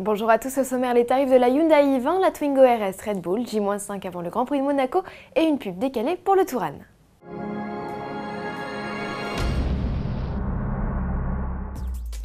Bonjour à tous, au sommaire les tarifs de la Hyundai i20, la Twingo RS Red Bull, J-5 avant le Grand Prix de Monaco et une pub décalée pour le Touran.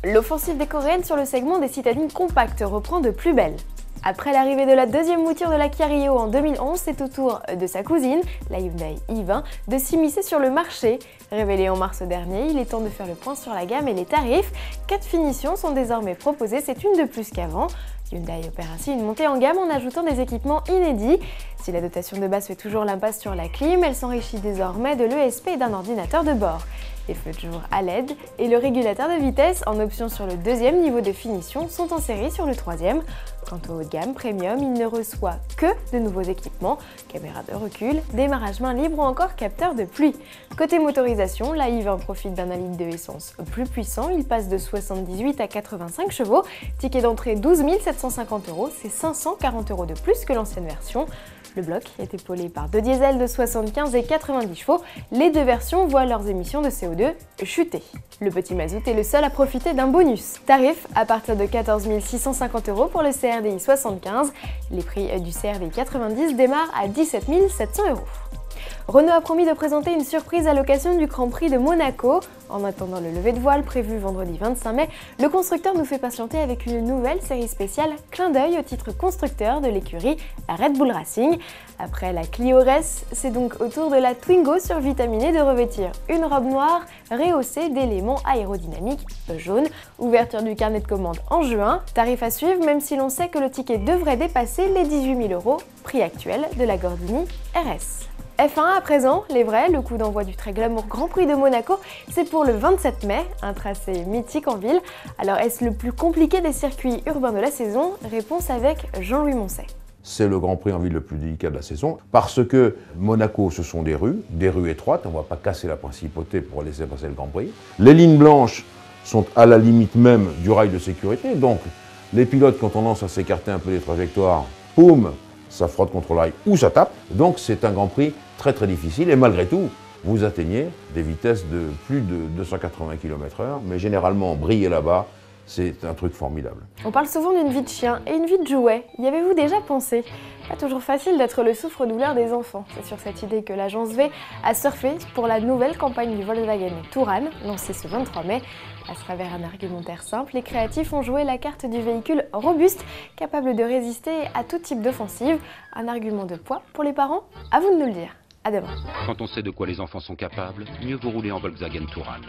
L'offensive des Coréennes sur le segment des citadines compactes reprend de plus belle. Après l'arrivée de la deuxième mouture de la Kia Rio en 2011, c'est au tour de sa cousine, la Hyundai i20, de s'immiscer sur le marché. Révélé en mars dernier, il est temps de faire le point sur la gamme et les tarifs. 4 finitions sont désormais proposées, c'est une de plus qu'avant. Hyundai opère ainsi une montée en gamme en ajoutant des équipements inédits. Si la dotation de base fait toujours l'impasse sur la clim, elle s'enrichit désormais de l'ESP et d'un ordinateur de bord. Les feux de jour à LED et le régulateur de vitesse en option sur le deuxième niveau de finition sont en série sur le troisième. Quant au haut de gamme premium, il ne reçoit que de nouveaux équipements, caméra de recul, démarrage main libre ou encore capteur de pluie. Côté motorisation, la i20 profite d'un 1 litre de essence plus puissant, il passe de 78 à 85 chevaux, ticket d'entrée 12 750 €, c'est 540 € de plus que l'ancienne version. Le bloc est épaulé par deux diesels de 75 et 90 chevaux. Les deux versions voient leurs émissions de CO2 chuter. Le petit mazout est le seul à profiter d'un bonus. Tarif à partir de 14 650 € pour le CRDI 75. Les prix du CRDI 90 démarrent à 17 700 €. Renault a promis de présenter une surprise à l'occasion du Grand Prix de Monaco. En attendant le lever de voile prévu vendredi 25 mai, le constructeur nous fait patienter avec une nouvelle série spéciale clin d'œil au titre constructeur de l'écurie Red Bull Racing. Après la Clio RS, c'est donc au tour de la Twingo survitaminée de revêtir une robe noire rehaussée d'éléments aérodynamiques jaunes. Ouverture du carnet de commande en juin. Tarif à suivre même si l'on sait que le ticket devrait dépasser les 18 000 €, prix actuel de la Gordini RS. F1 à présent, les vrais, le coup d'envoi du très glamour Grand Prix de Monaco, c'est pour le 27 mai, un tracé mythique en ville. Alors est-ce le plus compliqué des circuits urbains de la saison? Réponse avec Jean-Louis Moncey. C'est le Grand Prix en ville le plus délicat de la saison, parce que Monaco, ce sont des rues étroites, on ne va pas casser la principauté pour laisser passer le Grand Prix. Les lignes blanches sont à la limite même du rail de sécurité, donc les pilotes, quand on tendance à s'écarter un peu des trajectoires, poum, ça frotte contre le rail ou ça tape. Donc c'est un Grand Prix très difficile et malgré tout, vous atteignez des vitesses de plus de 280 km/h, mais généralement briller là-bas, c'est un truc formidable. On parle souvent d'une vie de chien et une vie de jouet. Y avez-vous déjà pensé? Pas toujours facile d'être le souffre-douleur des enfants. C'est sur cette idée que l'agence V a surfé pour la nouvelle campagne du Volkswagen Touran, lancée ce 23 mai. À travers un argumentaire simple, les créatifs ont joué la carte du véhicule robuste, capable de résister à tout type d'offensive. Un argument de poids pour les parents? À vous de nous le dire. À demain. Quand on sait de quoi les enfants sont capables, mieux vaut rouler en Volkswagen Touran.